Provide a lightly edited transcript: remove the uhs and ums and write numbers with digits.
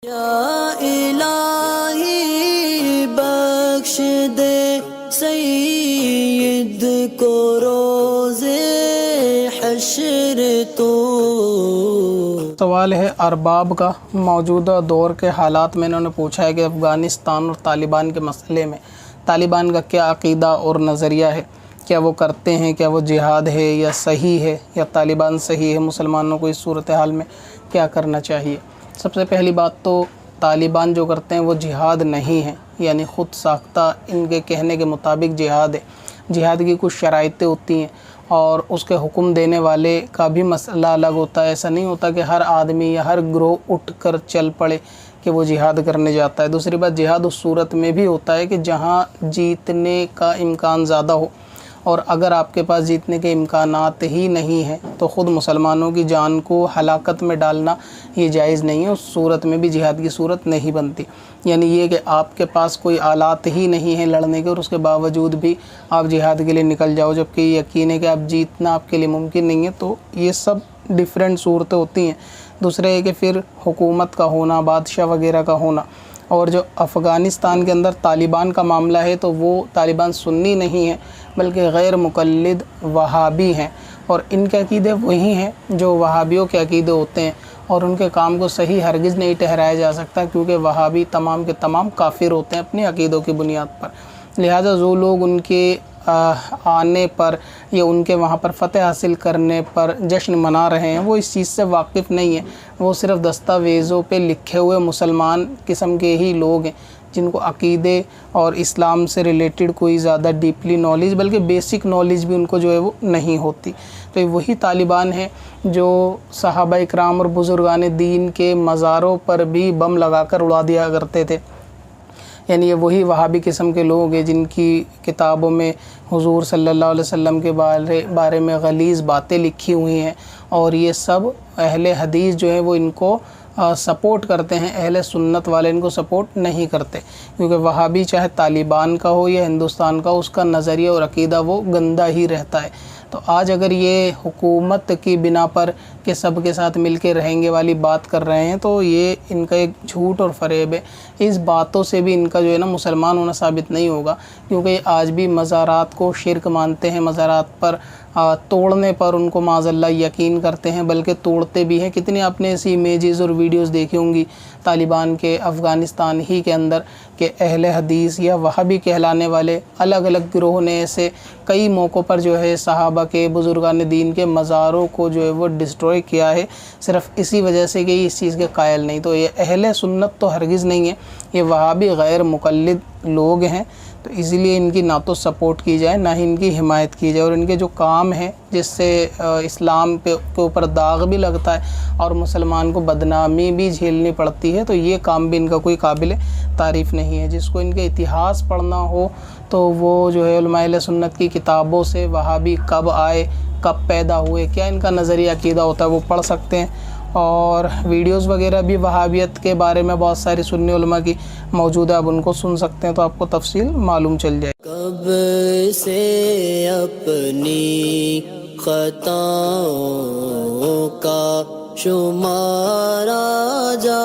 یا الہی بخش دے سید کو روز حشر تو۔ سوال ہے ارباب کا، موجودہ دور کے حالات میں انہوں نے پوچھا ہے کہ افغانستان اور طالبان کے مسئلے میں طالبان کا کیا عقیدہ اور نظریہ ہے، کیا وہ کرتے ہیں، کیا وہ جہاد ہے یا صحیح ہے یا طالبان صحیح ہے، مسلمانوں کو اس صورتحال میں کیا کرنا چاہیے۔ سب سے پہلی بات تو طالبان جو کرتے ہیں وہ جہاد نہیں ہے، یعنی خود ساختہ ان کے کہنے کے مطابق جہاد ہے۔ جہاد کی کچھ شرائطیں ہوتی ہیں اور اس کے حکم دینے والے کا بھی مسئلہ الگ ہوتا ہے۔ ایسا نہیں ہوتا کہ ہر آدمی یا ہر گروہ اٹھ کر چل پڑے کہ وہ جہاد کرنے جاتا ہے۔ دوسری بات، جہاد اس صورت میں بھی ہوتا ہے کہ جہاں جیتنے کا امکان زیادہ ہو، اور اگر آپ کے پاس جیتنے کے امکانات ہی نہیں ہیں تو خود مسلمانوں کی جان کو ہلاکت میں ڈالنا یہ جائز نہیں ہے، اس صورت میں بھی جہاد کی صورت نہیں بنتی۔ یعنی یہ کہ آپ کے پاس کوئی آلات ہی نہیں ہیں لڑنے کے اور اس کے باوجود بھی آپ جہاد کے لیے نکل جاؤ، جبکہ یہ یقین ہے کہ آپ جیتنا آپ کے لیے ممکن نہیں ہے، تو یہ سب ڈیفرنٹ صورتیں ہوتی ہیں۔ دوسرے ہے کہ پھر حکومت کا ہونا، بادشاہ وغیرہ کا ہونا، اور جو افغانستان کے اندر طالبان کا معاملہ ہے تو وہ طالبان سنی نہیں ہیں بلکہ غیر مقلد وہابی ہیں، اور ان کے عقیدے وہی ہیں جو وہابیوں کے عقیدے ہوتے ہیں، اور ان کے کام کو صحیح ہرگز نہیں ٹھہرایا جا سکتا، کیونکہ وہابی تمام کے تمام کافر ہوتے ہیں اپنے عقیدوں کی بنیاد پر۔ لہٰذا جو لوگ ان کے آنے پر یا ان کے وہاں پر فتح حاصل کرنے پر جشن منا رہے ہیں، وہ اس چیز سے واقف نہیں ہیں، وہ صرف دستاویزوں پہ لکھے ہوئے مسلمان قسم کے ہی لوگ ہیں جن کو عقیدے اور اسلام سے ریلیٹڈ کوئی زیادہ ڈیپلی نالج، بلکہ بیسک نالج بھی ان کو جو ہے وہ نہیں ہوتی۔ تو یہ وہی طالبان ہیں جو صحابہ اکرام اور بزرگان دین کے مزاروں پر بھی بم لگا کر اڑا دیا کرتے تھے۔ یعنی یہ وہی وہابی قسم کے لوگ ہیں جن کی کتابوں میں حضور صلی اللہ علیہ وسلم کے بارے میں غلیظ باتیں لکھی ہوئی ہیں، اور یہ سب اہل حدیث جو ہے وہ ان کو سپورٹ کرتے ہیں، اہل سنت والے ان کو سپورٹ نہیں کرتے، کیونکہ وہابی چاہے طالبان کا ہو یا ہندوستان کا، اس کا نظریہ اور عقیدہ وہ گندا ہی رہتا ہے۔ تو آج اگر یہ حکومت کی بنا پر کہ سب کے ساتھ مل کے رہیں گے والی بات کر رہے ہیں تو یہ ان کا ایک جھوٹ اور فریب ہے۔ اس باتوں سے بھی ان کا جو ہے نا مسلمان ہونا ثابت نہیں ہوگا، کیونکہ یہ آج بھی مزارات کو شرک مانتے ہیں، مزارات پر توڑنے پر ان کو معاذ اللہ یقین کرتے ہیں، بلکہ توڑتے بھی ہیں۔ کتنی آپ نے ایسی امیجز اور ویڈیوز دیکھی ہوں گی طالبان کے افغانستان ہی کے اندر کہ اہل حدیث یا وہابی کہلانے والے الگ الگ گروہ نے ایسے کئی موقعوں پر جو ہے صحابہ کے، بزرگان دین کے مزاروں کو جو ہے وہ ڈسٹروائے کیا ہے، صرف اسی وجہ سے کہ یہ اس چیز کے قائل نہیں۔ تو یہ اہل سنت تو ہرگز نہیں ہے، یہ وہابی غیر مقلد لوگ ہیں، تو اسی لیے ان کی نہ تو سپورٹ کی جائے، نہ ہی ان کی حمایت کی جائے، اور ان کے جو کام ہیں جس سے اسلام کے اوپر داغ بھی لگتا ہے اور مسلمان کو بدنامی بھی جھیلنی پڑتی ہے، تو یہ کام بھی ان کا کوئی قابل تعریف نہیں ہے۔ جس کو ان کے اتہاس پڑھنا ہو تو وہ جو ہے علماء اہل سنت کی کتابوں سے وہابی کب آئے، کب پیدا ہوئے، کیا ان کا نظریہ عقیدہ ہوتا ہے وہ پڑھ سکتے ہیں، اور ویڈیوز وغیرہ بھی وہابیت کے بارے میں بہت ساری سنی علماء کی موجود ہے، اب ان کو سن سکتے ہیں تو آپ کو تفصیل معلوم چل جائے۔ کب سے اپنی خطاؤں کا شمارا جا